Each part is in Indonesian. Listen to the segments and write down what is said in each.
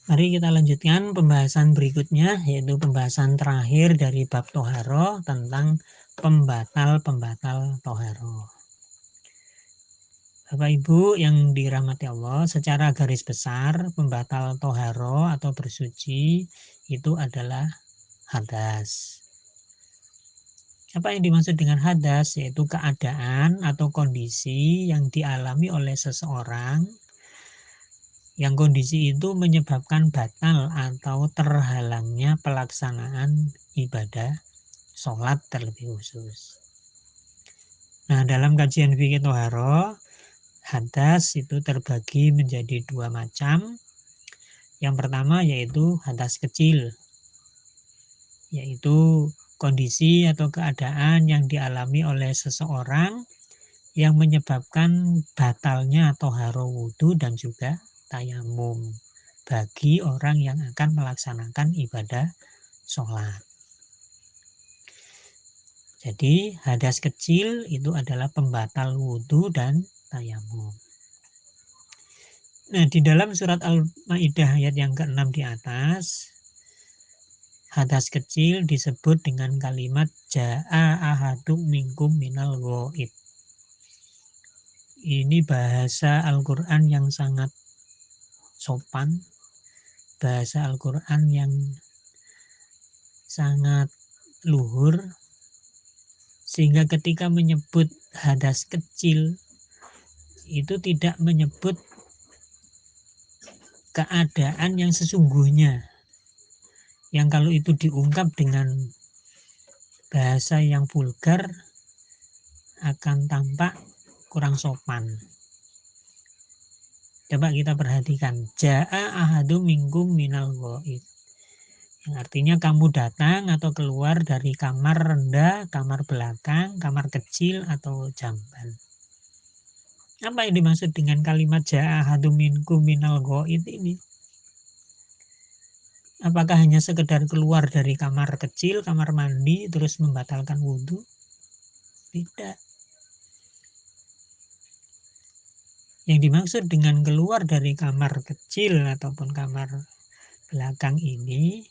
Mari kita lanjutkan pembahasan berikutnya, yaitu pembahasan terakhir dari bab toharo tentang pembatal-pembatal toharo. Bapak Ibu yang dirahmati Allah, secara garis besar pembatal toharo atau bersuci itu adalah hadas. Apa yang dimaksud dengan hadas? Yaitu keadaan atau kondisi yang dialami oleh seseorang yang kondisi itu menyebabkan batal atau terhalangnya pelaksanaan ibadah sholat terlebih khusus. Nah, dalam kajian fikih toharo, hadas itu terbagi menjadi dua macam. Yang pertama yaitu hadas kecil, yaitu kondisi atau keadaan yang dialami oleh seseorang yang menyebabkan batalnya toharo wudhu dan juga tayamum bagi orang yang akan melaksanakan ibadah sholat. Jadi hadas kecil itu adalah pembatal wudhu dan tayamum. Nah, di dalam surat Al-Maidah ayat yang ke-6 di atas, hadas kecil disebut dengan kalimat ja'a ahadum minkum minal ghaib. Ini bahasa Al-Quran yang sangat sopan, bahasa Al-Quran yang sangat luhur, sehingga ketika menyebut hadas kecil itu tidak menyebut keadaan yang sesungguhnya, yang kalau itu diungkap dengan bahasa yang vulgar akan tampak kurang sopan. Coba kita perhatikan, ja'a ahadum minkum minal ghaib, yang artinya kamu datang atau keluar dari kamar rendah, kamar belakang, kamar kecil atau jamban. Apa yang dimaksud dengan kalimat ja'a ahadum minkum minal ghaib ini? Apakah hanya sekedar keluar dari kamar kecil, kamar mandi, terus membatalkan wudhu? Tidak. Yang dimaksud dengan keluar dari kamar kecil ataupun kamar belakang ini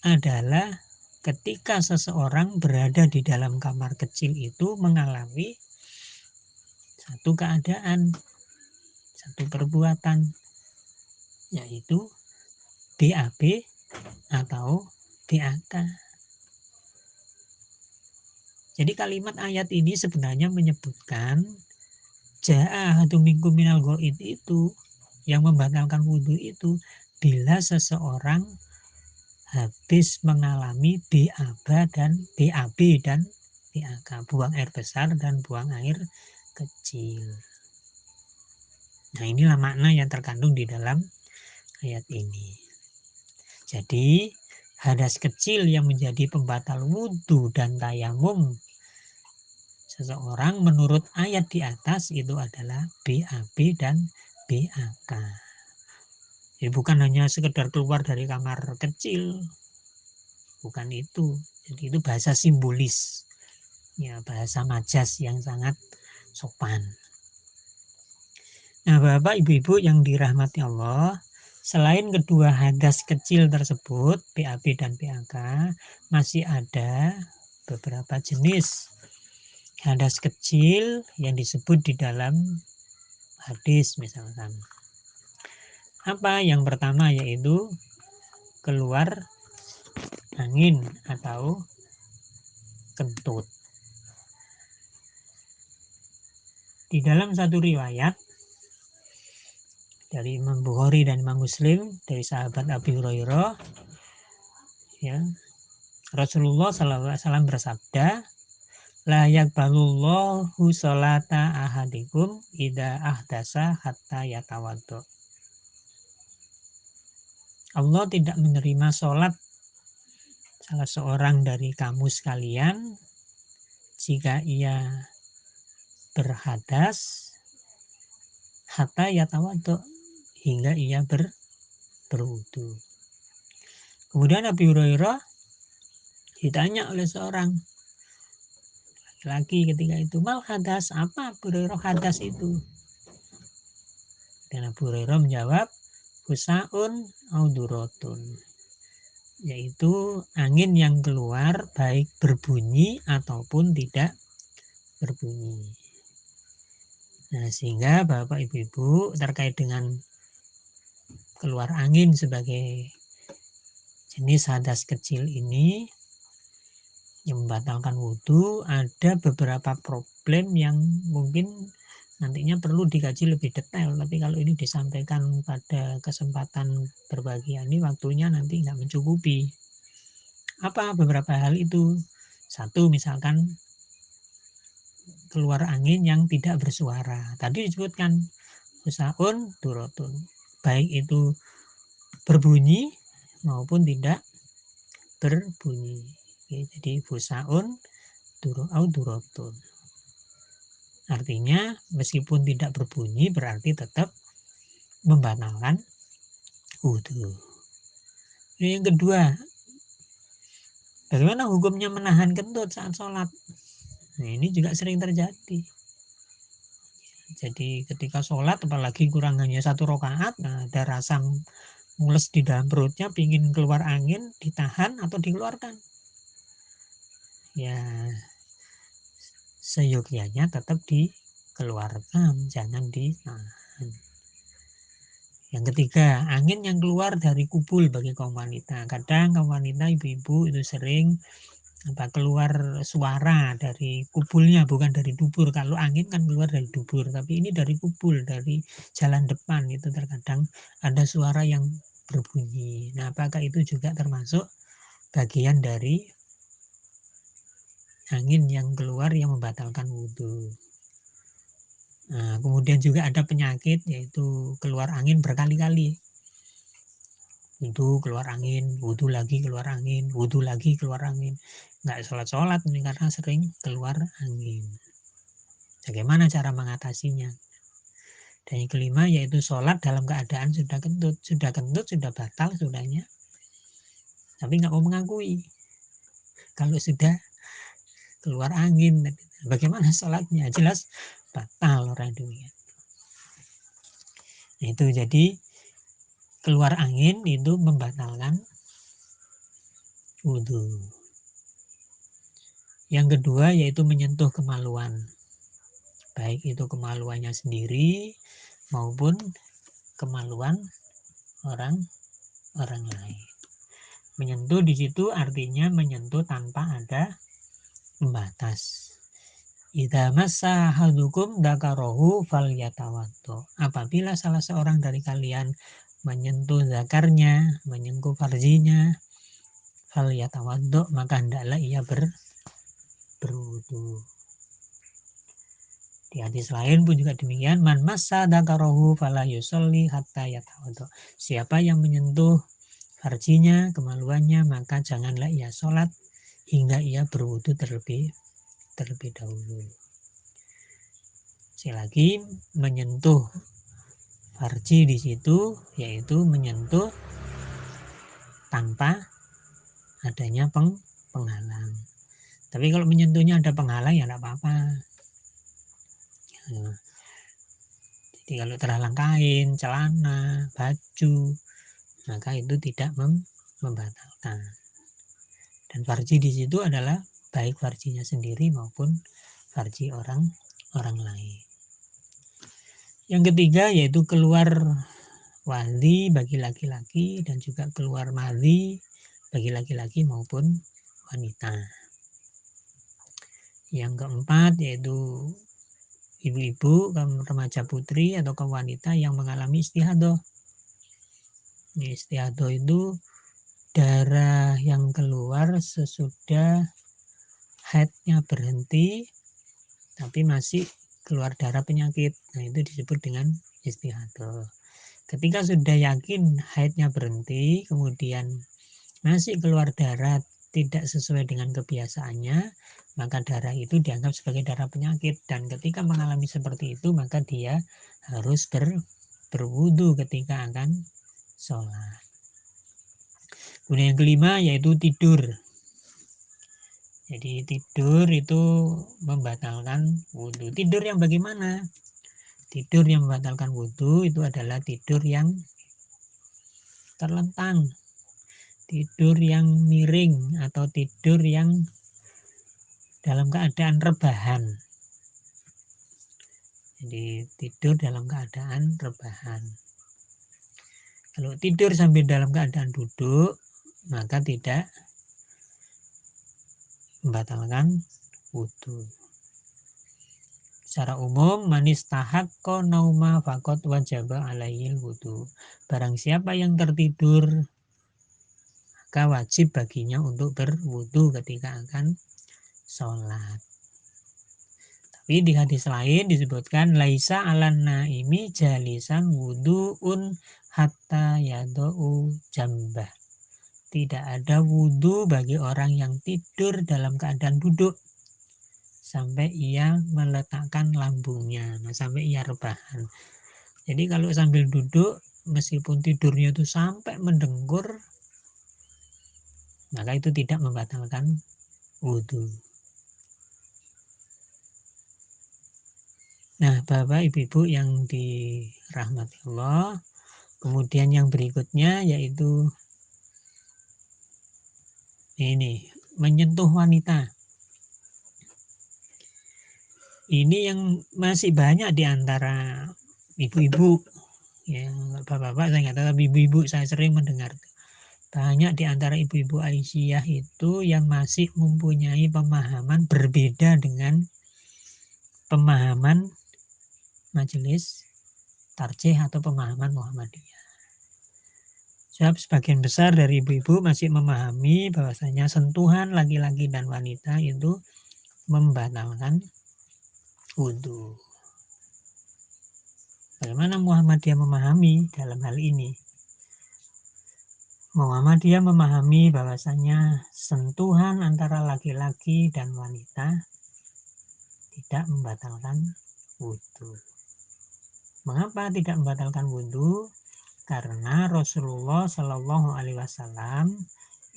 adalah ketika seseorang berada di dalam kamar kecil itu mengalami satu keadaan, satu perbuatan, yaitu BAB atau BAK. Jadi kalimat ayat ini sebenarnya menyebutkan ja'a ahadum minkum minal ghaib itu, yang membatalkan wudhu itu bila seseorang habis mengalami BAB dan BAK, buang air besar dan buang air kecil. Nah, inilah makna yang terkandung di dalam ayat ini. Jadi hadas kecil yang menjadi pembatal wudhu dan tayamum seseorang menurut ayat di atas itu adalah BAB dan BAK. Jadi bukan hanya sekedar keluar dari kamar kecil, bukan itu. Jadi itu bahasa simbolis, ya, bahasa majas yang sangat sopan. Nah, Bapak Ibu-ibu yang dirahmati Allah, selain kedua hadas kecil tersebut, BAB dan BAK, masih ada beberapa jenis hadas kecil yang disebut di dalam hadis misalkan. Apa? Yang pertama yaitu keluar angin atau kentut. Di dalam satu riwayat dari Imam Bukhari dan Imam Muslim dari sahabat Abi Hurairah, ya, Rasulullah SAW bersabda, la yaqbalullahu sholata ahadikum idza ahdasa hatta yatawaddo. Allah tidak menerima sholat salah seorang dari kamu sekalian jika ia berhadas hatta yatawaddo, hingga ia berwudu. Kemudian Abi Hurairah ditanya oleh seorang laki-laki ketika itu, mal hadas, apa Abu Hurairah hadas itu? Dan Abu Hurairah menjawab, fusaun audurotun, yaitu angin yang keluar baik berbunyi ataupun tidak berbunyi. Nah, sehingga Bapak Ibu-ibu terkait dengan keluar angin sebagai jenis hadas kecil ini yang membatalkan wudhu, ada beberapa problem yang mungkin nantinya perlu dikaji lebih detail, tapi kalau ini disampaikan pada kesempatan berbagi ini, waktunya nanti nggak mencukupi. Apa beberapa hal itu? Satu, misalkan keluar angin yang tidak bersuara. Tadi disebutkan fusaun durotun, baik itu berbunyi maupun tidak berbunyi. Oke, jadi fusaun durotun. Artinya meskipun tidak berbunyi berarti tetap membatalkan wudhu. Yang kedua, bagaimana hukumnya menahan kentut saat sholat? Nah, ini juga sering terjadi. Jadi ketika sholat, apalagi kurang hanya 1 rakaat, nah ada rasa mules di dalam perutnya, pingin keluar angin, ditahan atau dikeluarkan. Ya, seyogyanya tetap dikeluarkan, jangan ditahan. Yang ketiga, angin yang keluar dari kubul bagi kaum wanita. Kadang kaum wanita, ibu-ibu itu sering keluar suara dari kubulnya, bukan dari dubur. Kalau angin kan keluar dari dubur, tapi ini dari kubul, dari jalan depan. Itu terkadang ada suara yang berbunyi. Nah, apakah itu juga termasuk bagian dari angin yang keluar yang membatalkan wudhu? Nah, kemudian juga ada penyakit, yaitu keluar angin berkali-kali. Wudhu keluar angin, wudhu lagi keluar angin, wudhu lagi keluar angin. Nggak sholat-sholat ini karena sering keluar angin. Bagaimana cara mengatasinya? Dan yang kelima yaitu sholat dalam keadaan sudah kentut. Sudah kentut, sudah batal sudahnya. Tapi nggak mau mengakui. Kalau sudah keluar angin, bagaimana sholatnya? Jelas batal orang demikian. Nah, itu jadi keluar angin itu membatalkan wudhu. Yang kedua yaitu menyentuh kemaluan. Baik itu kemaluannya sendiri maupun kemaluan orang lain. Menyentuh di situ artinya menyentuh tanpa ada pembatas. Idza massa ahadukum dzakarahu falyatawaddo. Apabila salah seorang dari kalian menyentuh zakarnya, menyentuh farjinya, falyatawaddo, maka hendaklah ia berwudu. Di hadis lain pun juga demikian, man massa dzakarahu fala yusolli hatta yatawaddo. Siapa yang menyentuh farjinya, kemaluannya, maka janganlah ia sholat hingga ia berwudu terlebih dahulu. Sekali lagi, menyentuh farji di situ yaitu menyentuh tanpa adanya penghalang. Tapi kalau menyentuhnya ada penghalang ya tidak apa-apa. Nah, jadi kalau terhalang kain, celana, baju, maka itu tidak membatalkan. Dan farji di situ adalah baik farjinya sendiri maupun farji orang lain. Yang ketiga yaitu keluar wali bagi laki-laki dan juga keluar madhi bagi laki-laki maupun wanita. Yang keempat yaitu ibu-ibu, remaja putri atau kaum wanita yang mengalami istihadah. Istihadah itu darah yang keluar sesudah haidnya berhenti tapi masih keluar darah penyakit. Nah, itu disebut dengan istihadah. Ketika sudah yakin haidnya berhenti, kemudian masih keluar darah tidak sesuai dengan kebiasaannya, maka darah itu dianggap sebagai darah penyakit. Dan ketika mengalami seperti itu, maka dia harus berwudu ketika akan sholat. Kemudian yang kelima yaitu tidur. Jadi tidur itu membatalkan wudhu. Tidur yang bagaimana? Tidur yang membatalkan wudhu itu adalah tidur yang terlentang, tidur yang miring atau tidur yang dalam keadaan rebahan. Jadi tidur dalam keadaan rebahan. Kalau tidur sambil dalam keadaan duduk, maka tidak membatalkan wudhu. Secara umum, manis tahakko nauma fakot wajaba alaihil wudhu. Barang siapa yang tertidur, maka wajib baginya untuk berwudhu ketika akan sholat. Tapi di hadis lain disebutkan laisa alan naimi jalisan wudhuun hatta yadau jambah. Tidak ada wudhu bagi orang yang tidur dalam keadaan duduk sampai ia meletakkan lambungnya, sampai ia rebahan. Jadi kalau sambil duduk, meskipun tidurnya itu sampai mendengkur, maka itu tidak membatalkan wudhu. Nah, Bapak Ibu-Ibu yang dirahmati Allah, kemudian yang berikutnya yaitu ini, menyentuh wanita. Ini yang masih banyak di antara ibu-ibu, ya, bapak-bapak saya nggak tahu, tapi ibu-ibu saya sering mendengar. Banyak di antara ibu-ibu Aisyah itu yang masih mempunyai pemahaman berbeda dengan pemahaman majelis tarjih atau pemahaman Muhammadiyah. Sebab sebagian besar dari ibu-ibu masih memahami bahwasanya sentuhan laki-laki dan wanita itu membatalkan wudhu. Bagaimana Muhammadiyah memahami dalam hal ini? Muhammadiyah memahami bahwasanya sentuhan antara laki-laki dan wanita tidak membatalkan wudhu. Mengapa tidak membatalkan wudhu? Karena Rasulullah Shallallahu Alaihi Wasallam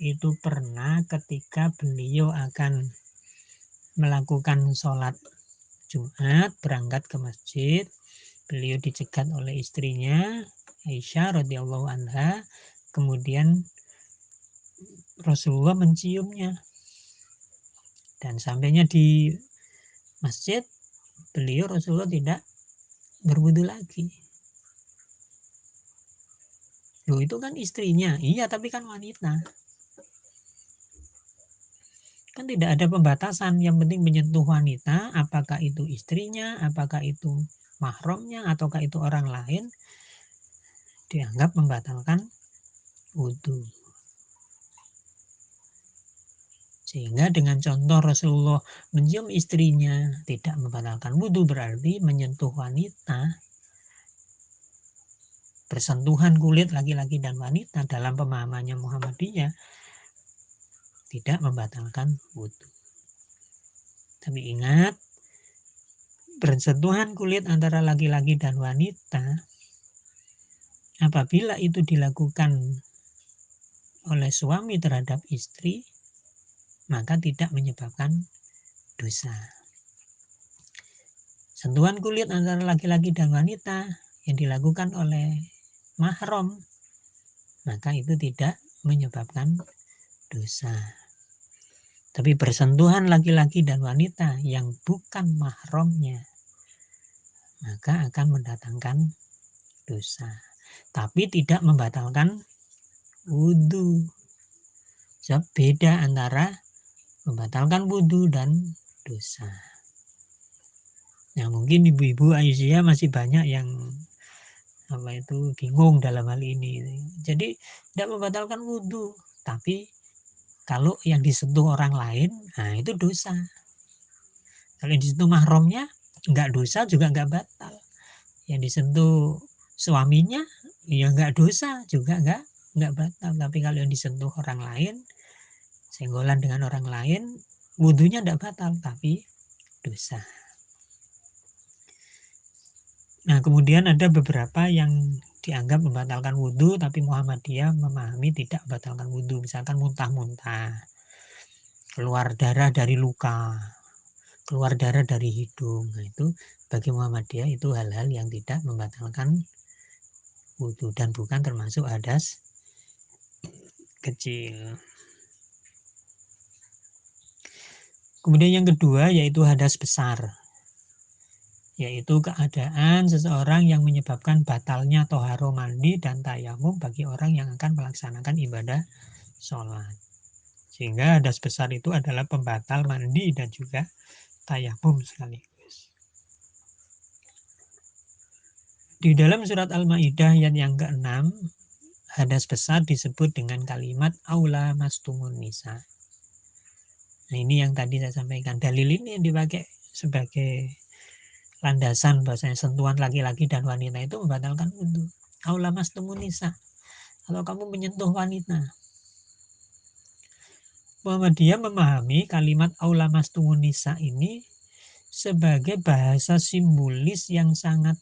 itu pernah ketika beliau akan melakukan sholat Jumat, berangkat ke masjid, beliau dicegat oleh istrinya Aisyah radhiyallahu anha, kemudian Rasulullah menciumnya, dan sampainya di masjid beliau Rasulullah tidak berwudu lagi. Loh, itu kan istrinya. Iya, tapi kan wanita. Kan tidak ada pembatasan, yang penting menyentuh wanita, apakah itu istrinya, apakah itu mahramnya, ataukah itu orang lain, dianggap membatalkan wudhu. Sehingga dengan contoh Rasulullah mencium istrinya tidak membatalkan wudhu, berarti menyentuh wanita, bersentuhan kulit laki-laki dan wanita dalam pemahamannya Muhammadiyah tidak membatalkan wudhu. Tapi ingat, bersentuhan kulit antara laki-laki dan wanita apabila itu dilakukan oleh suami terhadap istri, maka tidak menyebabkan dosa. Sentuhan kulit antara laki-laki dan wanita yang dilakukan oleh mahram, maka itu tidak menyebabkan dosa. Tapi bersentuhan laki-laki dan wanita yang bukan mahramnya, maka akan mendatangkan dosa. Tapi tidak membatalkan wudhu. Sebab beda antara membatalkan wudhu dan dosa. Nah, mungkin ibu-ibu Aisyah masih banyak yang bingung dalam hal ini. Jadi tidak membatalkan wudhu, tapi kalau yang disentuh orang lain, nah itu dosa. Kalau yang disentuh mahramnya, enggak dosa juga enggak batal. Yang disentuh suaminya, ya enggak dosa juga enggak batal. Tapi kalau yang disentuh orang lain, senggolan dengan orang lain, wudhunya enggak batal, tapi dosa. Nah, kemudian ada beberapa yang dianggap membatalkan wudhu, tapi Muhammadiyah memahami tidak membatalkan wudhu. Misalkan muntah-muntah, keluar darah dari luka, keluar darah dari hidung. Nah, itu bagi Muhammadiyah itu hal-hal yang tidak membatalkan wudhu dan bukan termasuk hadas kecil. Kemudian yang kedua yaitu hadas besar, yaitu keadaan seseorang yang menyebabkan batalnya toharo mandi dan tayamum bagi orang yang akan melaksanakan ibadah sholat. Sehingga hadas besar itu adalah pembatal mandi dan juga tayamum sekaligus. Di dalam surat Al-Maidah ayat yang ke-6, hadas besar disebut dengan kalimat aula mastumun nisa. Nah, ini yang tadi saya sampaikan. Dalil ini yang dipakai sebagai landasan bahasanya sentuhan laki-laki dan wanita itu membatalkan wudhu. Aula mastumun nisa. Kalau kamu menyentuh wanita. Muhammadiyah memahami kalimat aula mastumun nisa ini sebagai bahasa simbolis yang sangat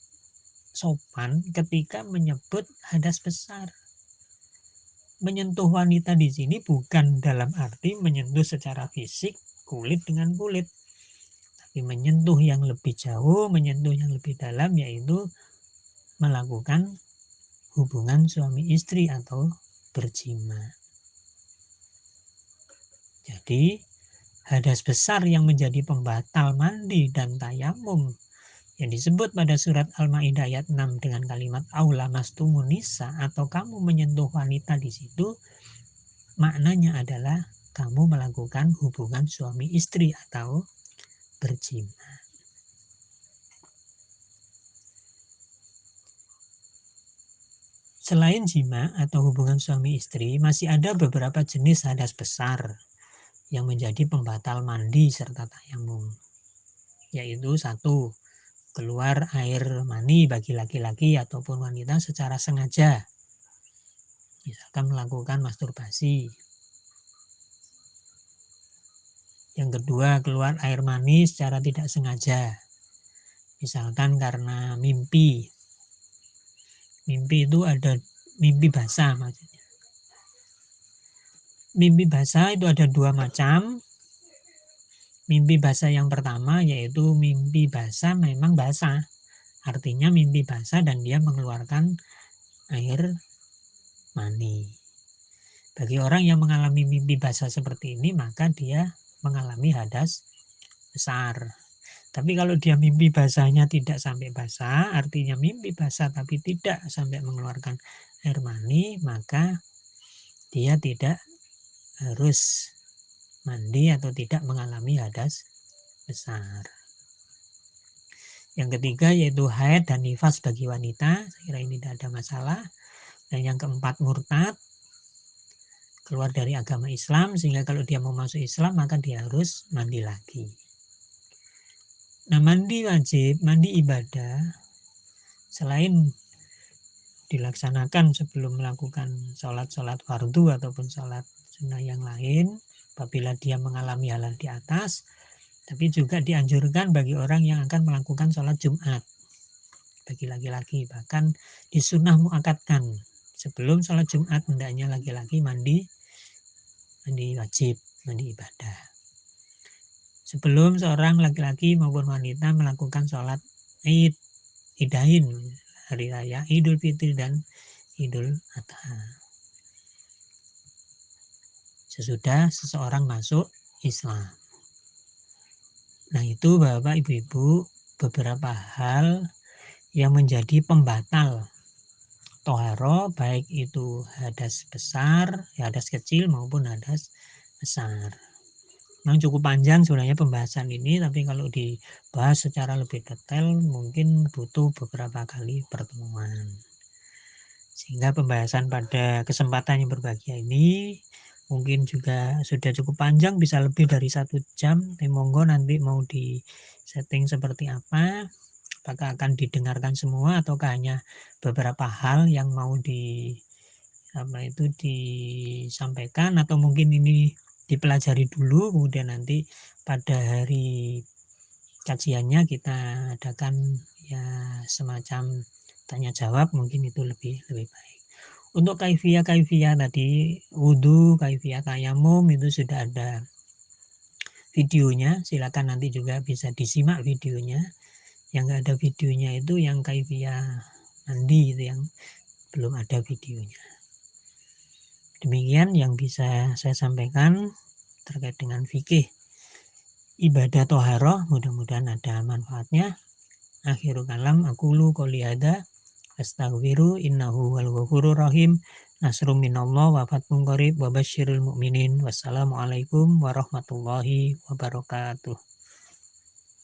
sopan ketika menyebut hadas besar. Menyentuh wanita di sini bukan dalam arti menyentuh secara fisik kulit dengan kulit, tapi menyentuh yang lebih jauh, menyentuh yang lebih dalam, yaitu melakukan hubungan suami istri atau berjima. Jadi hadas besar yang menjadi pembatal mandi dan tayamum yang disebut pada surat Al-Maidah ayat 6 dengan kalimat aula mastumun nisa atau kamu menyentuh wanita di situ, maknanya adalah kamu melakukan hubungan suami istri atau berjima. Selain jima atau hubungan suami istri, masih ada beberapa jenis hadas besar yang menjadi pembatal mandi serta tayamum. Yaitu satu, keluar air mani bagi laki-laki ataupun wanita secara sengaja. Misalkan melakukan masturbasi. Yang kedua, keluar air mani secara tidak sengaja. Misalkan karena mimpi. Mimpi itu ada mimpi basah maksudnya. Mimpi basah itu ada dua macam. Mimpi basah yang pertama yaitu mimpi basah memang basah. Artinya mimpi basah dan dia mengeluarkan air mani. Bagi orang yang mengalami mimpi basah seperti ini, maka dia mengalami hadas besar. Tapi kalau dia mimpi basahnya tidak sampai basah, artinya mimpi basah tapi tidak sampai mengeluarkan air mani, maka dia tidak harus mandi atau tidak mengalami hadas besar. Yang ketiga yaitu haid dan nifas bagi wanita, saya kira ini tidak ada masalah. Dan yang keempat murtad, keluar dari agama Islam, sehingga kalau dia mau masuk Islam maka dia harus mandi lagi. Nah, mandi wajib, mandi ibadah, selain dilaksanakan sebelum melakukan sholat-sholat fardu ataupun sholat sunnah yang lain, apabila dia mengalami hal di atas, tapi juga dianjurkan bagi orang yang akan melakukan sholat Jumat. Bagi laki-laki, bahkan disunnah muakatkan. Sebelum sholat Jumat, hendaknya laki-laki mandi wajib, mandi ibadah. Sebelum seorang laki-laki maupun wanita melakukan sholat Id, Idain, hari raya Idul Fitri dan Idul Adha. Sesudah seseorang masuk Islam. Nah, itu Bapak Ibu-ibu beberapa hal yang menjadi pembatal toharo, baik itu hadas besar, hadas kecil maupun hadas besar. Memang cukup panjang sebenarnya pembahasan ini, tapi kalau dibahas secara lebih detail mungkin butuh beberapa kali pertemuan. Sehingga pembahasan pada kesempatan yang berbahagia ini mungkin juga sudah cukup panjang, bisa lebih dari 1 jam. Monggo nanti mau di setting seperti apa, apakah akan didengarkan semua ataukah hanya beberapa hal yang mau disampaikan, atau mungkin ini dipelajari dulu kemudian nanti pada hari kajiannya kita adakan ya semacam tanya jawab, mungkin itu lebih baik. Untuk kaifiyah tadi wudu, kaifiyah tayamum itu sudah ada videonya, silakan nanti juga bisa disimak videonya. Yang nggak ada videonya itu yang kaifiyah mandi, itu yang belum ada videonya. Demikian yang bisa saya sampaikan terkait dengan fikih ibadah toharoh, mudah-mudahan ada manfaatnya. Akhirul kalam aqulu qouli hadza astaghfiru innahu wal ghafurur rahim. Nasrum minallah wa fathun qarib wa basyiril mu'minin. Wassalamualaikum warahmatullahi wabarakatuh.